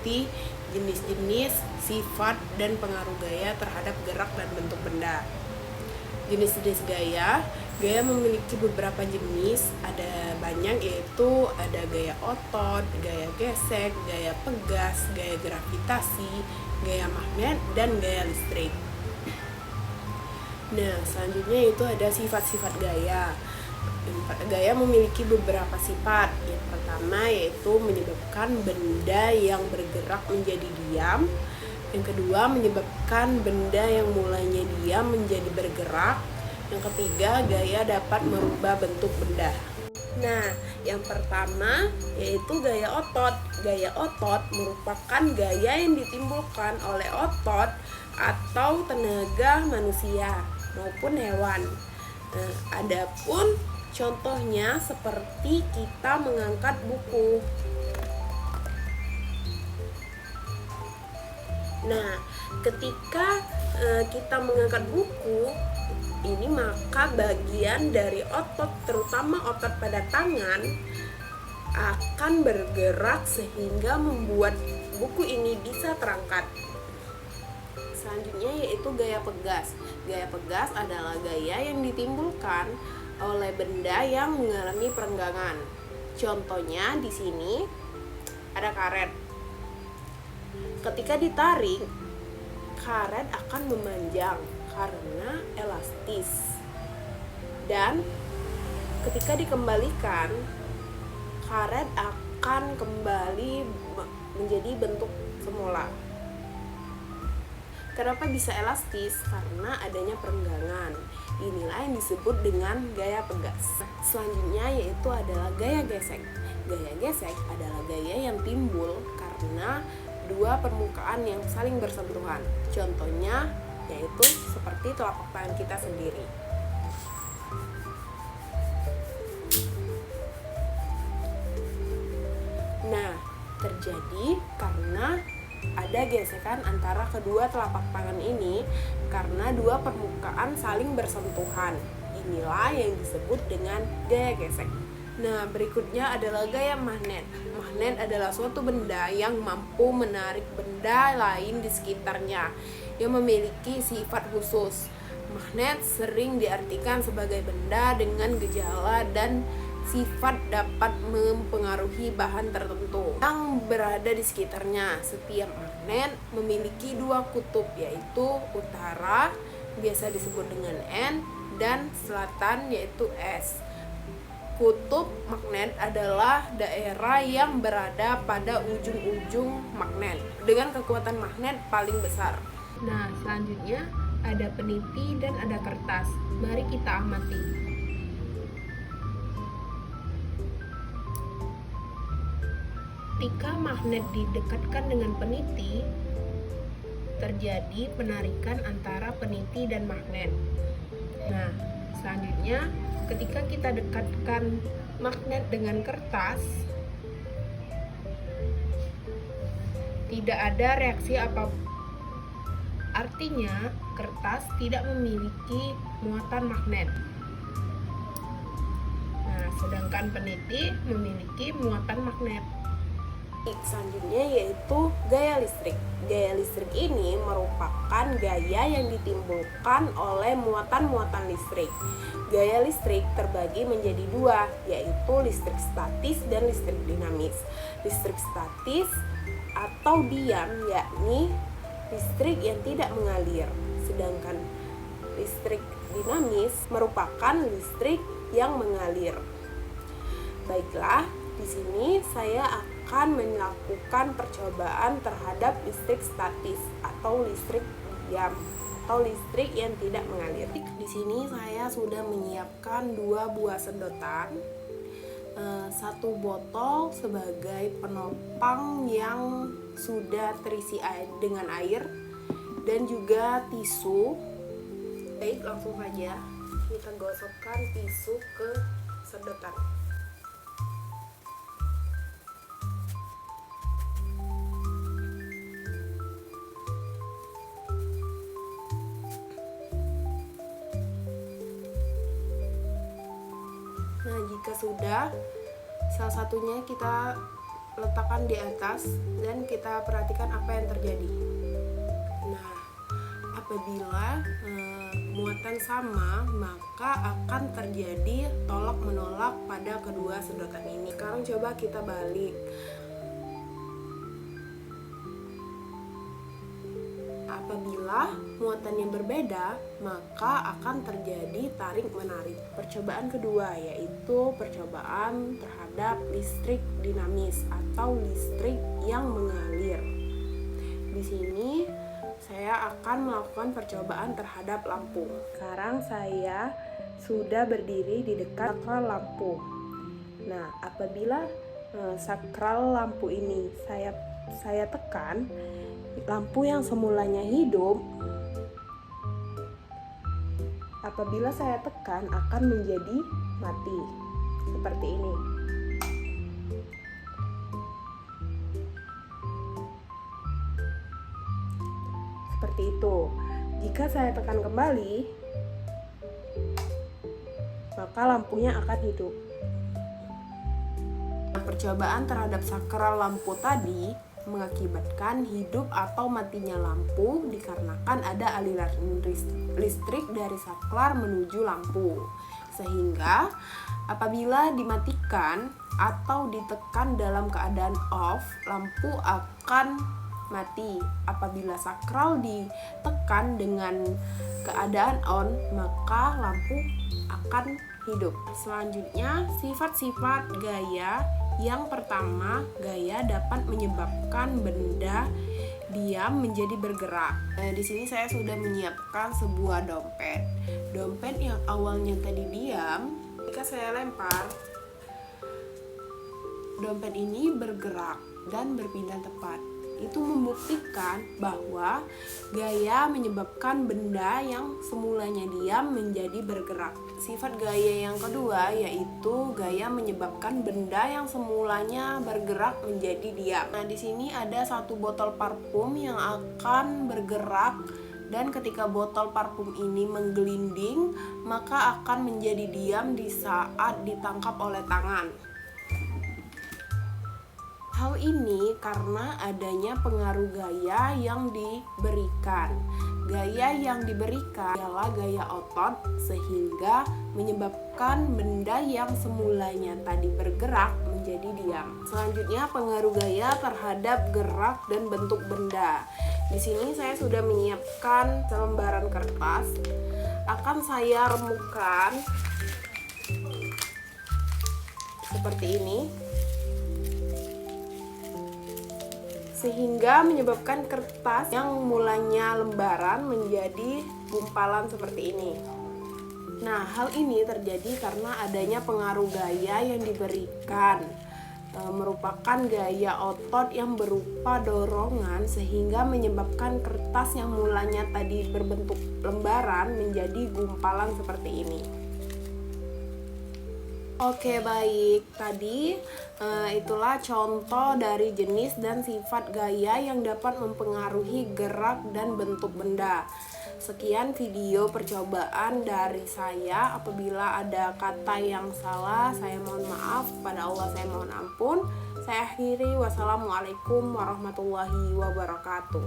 meneliti jenis-jenis, sifat, dan pengaruh gaya terhadap gerak dan bentuk benda. Jenis-jenis gaya memiliki beberapa jenis, ada banyak, yaitu ada gaya otot, gaya gesek, gaya pegas, gaya gravitasi, gaya magnet, dan gaya listrik. Nah, selanjutnya itu ada sifat-sifat gaya. Gaya memiliki beberapa sifat. Yang pertama yaitu menyebabkan benda yang bergerak menjadi diam. Yang kedua, menyebabkan benda yang mulanya diam menjadi bergerak. Yang ketiga, gaya dapat merubah bentuk benda. Nah, yang pertama yaitu gaya otot. Gaya otot merupakan gaya yang ditimbulkan oleh otot atau tenaga manusia maupun hewan. Nah, adapun contohnya seperti kita mengangkat buku. Nah, ketika kita mengangkat buku ini, maka bagian dari otot, terutama otot pada tangan, akan bergerak sehingga membuat buku ini bisa terangkat. Selanjutnya yaitu gaya pegas. Gaya pegas adalah gaya yang ditimbulkan oleh benda yang mengalami perenggangan. Contohnya di sini ada karet. Ketika ditarik, karet akan memanjang karena elastis. Dan ketika dikembalikan, karet akan kembali menjadi bentuk semula. Kenapa bisa elastis? Karena adanya perenggangan. Inilah yang disebut dengan gaya pegas. Selanjutnya yaitu adalah gaya gesek. Gaya gesek adalah gaya yang timbul karena dua permukaan yang saling bersentuhan. Contohnya yaitu seperti telapak tangan kita sendiri. Nah, terjadi karena ada gesekan antara kedua telapak tangan ini karena dua permukaan saling bersentuhan. Inilah yang disebut dengan gaya gesek. Nah, berikutnya adalah gaya magnet. Magnet adalah suatu benda yang mampu menarik benda lain di sekitarnya yang memiliki sifat khusus. Magnet sering diartikan sebagai benda dengan gejala dan sifat dapat mempengaruhi bahan tertentu yang berada di sekitarnya. Setiap magnet memiliki dua kutub, yaitu utara, biasa disebut dengan N, dan selatan, yaitu S. Kutub magnet adalah daerah yang berada pada ujung-ujung magnet dengan kekuatan magnet paling besar. Nah, selanjutnya ada peniti dan ada kertas. Mari kita amati. Ketika magnet didekatkan dengan peniti, terjadi penarikan antara peniti dan magnet. Nah, selanjutnya ketika kita dekatkan magnet dengan kertas, tidak ada reaksi apapun. Artinya, kertas tidak memiliki muatan magnet. Nah, sedangkan peniti memiliki muatan magnet. Selanjutnya yaitu gaya listrik. Gaya listrik ini merupakan gaya yang ditimbulkan oleh muatan-muatan listrik. Gaya listrik terbagi menjadi dua, yaitu listrik statis dan listrik dinamis. Listrik statis atau diam yakni listrik yang tidak mengalir, sedangkan listrik dinamis merupakan listrik yang mengalir. Baiklah, di sini saya akan melakukan percobaan terhadap listrik statis atau listrik diam atau listrik yang tidak mengalir. Di sini saya sudah menyiapkan 2 buah sedotan, 1 botol sebagai penopang yang sudah terisi air dengan air, dan juga tisu. Baik, langsung saja kita gosokkan tisu ke sedotan. Nah, jika sudah, salah satunya kita letakkan di atas dan kita perhatikan apa yang terjadi. Nah, apabila muatan sama, maka akan terjadi tolak menolak pada kedua sedotan ini. Sekarang coba kita balik. Apabila muatannya berbeda, maka akan terjadi tarik-menarik. Percobaan kedua yaitu percobaan terhadap listrik dinamis atau listrik yang mengalir. Di sini saya akan melakukan percobaan terhadap lampu. Sekarang saya sudah berdiri di dekat sakral lampu. Nah, apabila sakral lampu ini saya tekan, lampu yang semulanya hidup, apabila saya tekan akan menjadi mati. Seperti ini. Seperti itu. Jika saya tekan kembali, maka lampunya akan hidup. Percobaan terhadap sakral lampu tadi mengakibatkan hidup atau matinya lampu dikarenakan ada aliran listrik dari saklar menuju lampu. Sehingga apabila dimatikan atau ditekan dalam keadaan off, lampu akan mati. Apabila sakral ditekan dengan keadaan on, maka lampu akan hidup. Selanjutnya, sifat-sifat gaya. Yang pertama, gaya dapat menyebabkan benda diam menjadi bergerak. Di sini saya sudah menyiapkan sebuah dompet. Dompet yang awalnya tadi diam, jika saya lempar, dompet ini bergerak dan berpindah tempat. Itu membuktikan bahwa gaya menyebabkan benda yang semulanya diam menjadi bergerak. Sifat gaya yang kedua yaitu gaya menyebabkan benda yang semulanya bergerak menjadi diam. Nah, di sini ada satu botol parfum yang akan bergerak, dan ketika botol parfum ini menggelinding, maka akan menjadi diam di saat ditangkap oleh tangan. Hal ini karena adanya pengaruh gaya yang diberikan. Gaya yang diberikan adalah gaya otot, sehingga menyebabkan benda yang semulanya tadi bergerak menjadi diam. Selanjutnya, pengaruh gaya terhadap gerak dan bentuk benda. Di sini saya sudah menyiapkan selembaran kertas. Akan saya remukan seperti ini, sehingga menyebabkan kertas yang mulanya lembaran menjadi gumpalan seperti ini. Nah, hal ini terjadi karena adanya pengaruh gaya yang diberikan, merupakan gaya otot yang berupa dorongan, sehingga menyebabkan kertas yang mulanya tadi berbentuk lembaran menjadi gumpalan seperti ini. Oke, baik. Tadi itulah contoh dari jenis dan sifat gaya yang dapat mempengaruhi gerak dan bentuk benda. Sekian video percobaan dari saya. Apabila ada kata yang salah, saya mohon maaf. Pada Allah saya mohon ampun. Saya akhiri. Wassalamualaikum warahmatullahi wabarakatuh.